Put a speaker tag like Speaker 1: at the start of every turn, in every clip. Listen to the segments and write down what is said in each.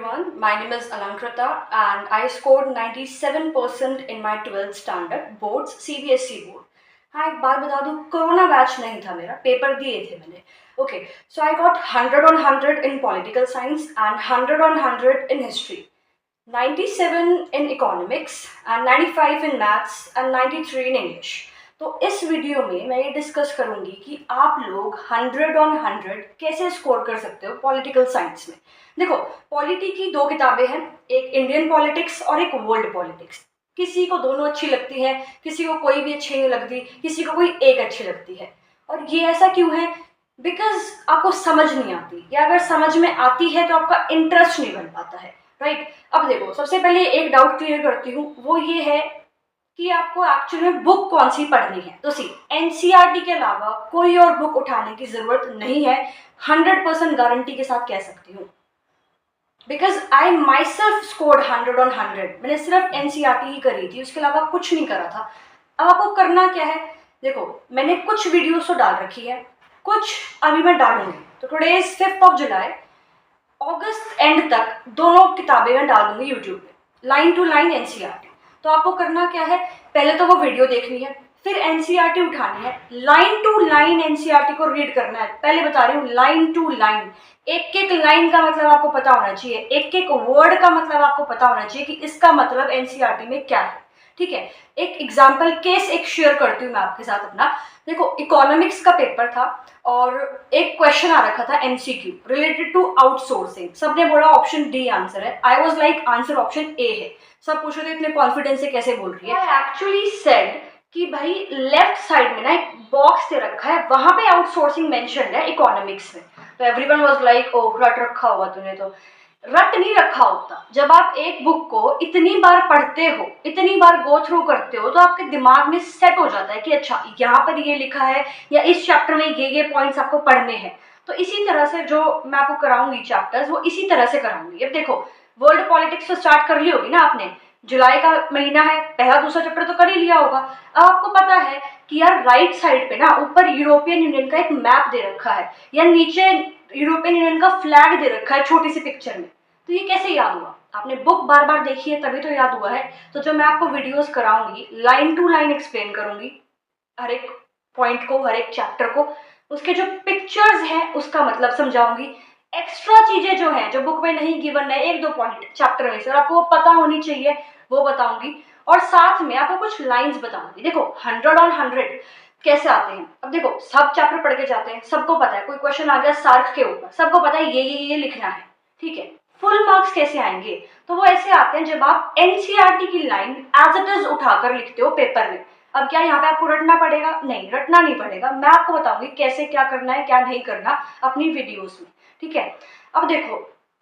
Speaker 1: everyone, my name is Alankrita and I scored 97% in my 12th standard boards CBSE board. हाँ एक बात बता दूँ, कोरोना बैच नहीं था मेरा, पेपर दिए थे मैंने. Okay, so I got 100 on 100 in political science and 100 on 100 in history, 97 in economics and 95 in maths and 93 in English. तो इस वीडियो में मैं ये डिस्कस करूंगी कि आप लोग 100 on 100 कैसे स्कोर कर सकते हो पॉलिटिकल साइंस में. देखो, पॉलिटी की दो किताबें हैं, एक इंडियन पॉलिटिक्स और एक वर्ल्ड पॉलिटिक्स. किसी को दोनों अच्छी लगती हैं, किसी को कोई भी अच्छी नहीं लगती, किसी को कोई एक अच्छी लगती है. और ये ऐसा क्यों है? बिकॉज आपको समझ नहीं आती, या अगर समझ में आती है तो आपका इंटरेस्ट नहीं बन पाता है. राइट. अब देखो, सबसे पहले एक डाउट क्लियर करती हूँ, वो ये है कि आपको एक्चुअली में बुक कौन सी पढ़नी है. तो सी एनसीईआरटी के अलावा कोई और बुक उठाने की जरूरत नहीं है, 100% गारंटी के साथ कह सकती हूँ. Because I my self scored 100 on 100. मैंने सिर्फ एनसीईआरटी ही करी थी, उसके अलावा कुछ नहीं करा था. अब आपको करना क्या है? देखो, मैंने कुछ वीडियोस तो डाल रखी है, कुछ अभी मैं डालूंगी. तो today is 5 July, August and तक दोनों किताबें मैं डाल दूंगी यूट्यूब पे, लाइन टू लाइन एनसीईआरटी. तो आपको करना क्या है? पहले तो वो वीडियो देखनी है, फिर एनसीईआरटी उठानी है, लाइन टू लाइन एनसीईआरटी को रीड करना है. पहले बता रही हूँ, लाइन टू लाइन. एक एक लाइन का मतलब आपको पता होना चाहिए, एक एक वर्ड का मतलब आपको पता होना चाहिए कि इसका मतलब एनसीईआरटी में क्या है. ठीक है. एक एग्जाम्पल केस एक शेयर करती हूँ मैं आपके साथ अपना. देखो, इकोनॉमिक्स का पेपर था और एक क्वेश्चन आ रखा था एमसीक्यू रिलेटेड टू आउटसोर्सिंग. सबने बोला ऑप्शन डी आंसर है. I was like answer option A है. सब पूछ रहे थे इतने कॉन्फिडेंस से कैसे बोल रही है. आई एक्चुअली सेड कि भाई लेफ्ट साइड में ना एक बॉक्स दे रखा है, वहां पे आउटसोर्सिंग मेंशन है इकोनॉमिक्स में. तो एवरीवन वाज लाइक, ओ रट रखा हुआ तूने. तो रट नहीं रखा होता. जब आप एक बुक को इतनी बार पढ़ते हो, इतनी बार गो थ्रू करते हो, तो आपके दिमाग में सेट हो जाता है कि अच्छा यहाँ पर ये लिखा है, या इस चैप्टर में ये पॉइंट्स आपको पढ़ने हैं. तो इसी तरह से जो मैं आपको कराऊंगी चैप्टर्स, वो इसी तरह से कराऊंगी. अब देखो, वर्ल्ड पॉलिटिक्स तो स्टार्ट कर ली होगी ना आपने, जुलाई का महीना है, पहला दूसरा चैप्टर तो कर ही लिया होगा. अब आपको पता है कि यार राइट साइड पे ना ऊपर यूरोपियन यूनियन का एक मैप दे रखा है, या नीचे यूरोपियन यूनियन का फ्लैग दे रखा है छोटी सी पिक्चर में. तो ये कैसे याद हुआ? आपने बुक बार बार देखी है तभी तो याद हुआ है. तो जो मैं आपको वीडियोस कराऊंगी, लाइन टू लाइन एक्सप्लेन करूंगी हर एक पॉइंट को, हर एक चैप्टर को, उसके जो पिक्चर्स हैं उसका मतलब समझाऊंगी. एक्स्ट्रा चीजें जो हैं, जो बुक में नहीं गिवन है, एक दो पॉइंट चैप्टर में से आपको वो पता होनी चाहिए, वो बताऊंगी. और साथ में आपको कुछ लाइंस बताऊंगी. देखो, 100 on 100 कैसे आते हैं. अब देखो, सब चैप्टर पढ़ के जाते हैं, सबको पता है. कोई क्वेश्चन आ गया सार्क के ऊपर, सबको पता है ये लिखना है. ठीक है. फुल मार्क्स कैसे आएंगे? तो वो ऐसे आते हैं जब आप एनसीईआरटी की लाइन एज इट इज उठाकर लिखते हो पेपर में. अब क्या यहाँ पे आपको रटना पड़ेगा? नहीं, रटना नहीं पड़ेगा. मैं आपको बताऊंगी कैसे क्या करना है, क्या नहीं करना अपनी वीडियोस में. ठीक है. अब देखो,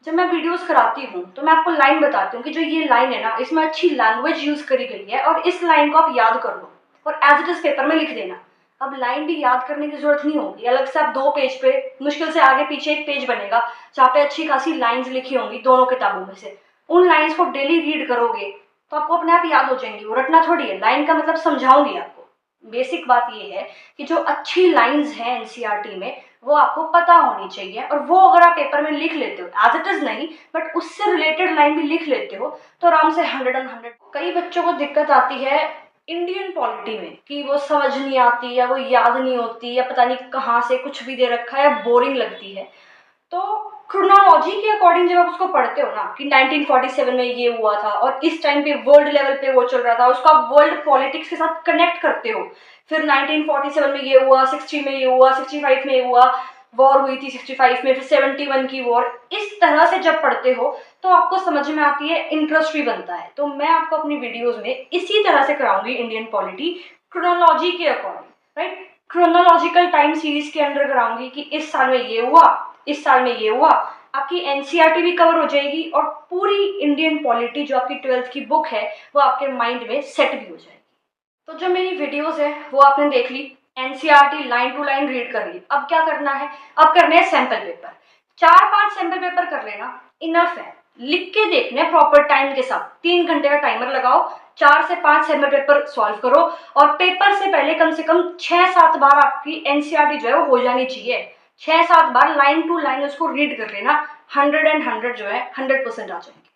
Speaker 1: जब मैं वीडियोस कराती हूँ तो मैं आपको लाइन बताती हूँ कि जो ये लाइन है ना, इसमें अच्छी लैंग्वेज यूज करी गई है, और इस लाइन को आप याद कर लो और एज इट इज पेपर में लिख देना. अब लाइन भी याद करने की जरूरत नहीं होगी, अलग से आप 2 पेज पे, मुश्किल से आगे पीछे एक पेज बनेगा जहाँ पे अच्छी खासी लाइंस लिखी होंगी दोनों किताबों में से. उन लाइंस को डेली रीड करोगे तो आपको अपने आप याद हो जाएंगी. वो रटना थोड़ी है, लाइन का मतलब समझाऊंगी आपको. बेसिक बात ये है कि जो अच्छी लाइंस हैं एनसीईआरटी में, वो आपको पता होनी चाहिए, और वो अगर आप पेपर में लिख लेते हो, एज इट इज नहीं बट उससे रिलेटेड लाइन भी लिख लेते हो, तो आराम से 100 on 100. कई बच्चों को दिक्कत आती है इंडियन पॉलिटी में कि वो समझ नहीं आती, या वो याद नहीं होती, या पता नहीं कहाँ से कुछ भी दे रखा है, बोरिंग लगती है. तो क्रोनोलॉजी के अकॉर्डिंग जब आप उसको पढ़ते हो ना कि 1947 में ये हुआ था और इस टाइम पे वर्ल्ड लेवल पे वो चल रहा था, उसको आप वर्ल्ड पॉलिटिक्स के साथ कनेक्ट करते हो. फिर 1947 में ये हुआ, 60 में ये हुआ, 65 में ये हुआ, वॉर हुई थी 65 में, फिर 71 की वॉर. इस तरह से जब पढ़ते हो तो आपको समझ में आती है, इंटरेस्ट भी बनता है. तो मैं आपको अपनी वीडियोज में इसी तरह से कराऊंगी इंडियन पॉलिटी क्रोनोलॉजी के according. Right. Chronological time series के अंडर कराऊंगी कि इस साल में ये हुआ, इस साल में ये हुआ. आपकी एनसीईआरटी भी कवर हो जाएगी, और पूरी इंडियन पॉलिटी जो आपकी 12th की बुक है वो आपके माइंड में सेट भी हो जाएगी. तो जो मेरी वीडियोस है वो आपने देख ली, NCERT line to line read कर ली. अब क्या करना है? अब करने हैं सैंपल पेपर. 4-5 सैंपल पेपर कर लेना, इनफ है. लिख के देखने प्रॉपर टाइम के साथ, 3 घंटे का टाइमर लगाओ, 4 से 5 सैंपल पेपर सॉल्व करो, और पेपर से पहले कम से कम 6-7 बार आपकी एनसीईआरटी जो है वो हो जानी चाहिए. 6-7 बार लाइन टू लाइन उसको रीड कर लेना. 100 एंड 100 जो है 100% आ जाएंगे।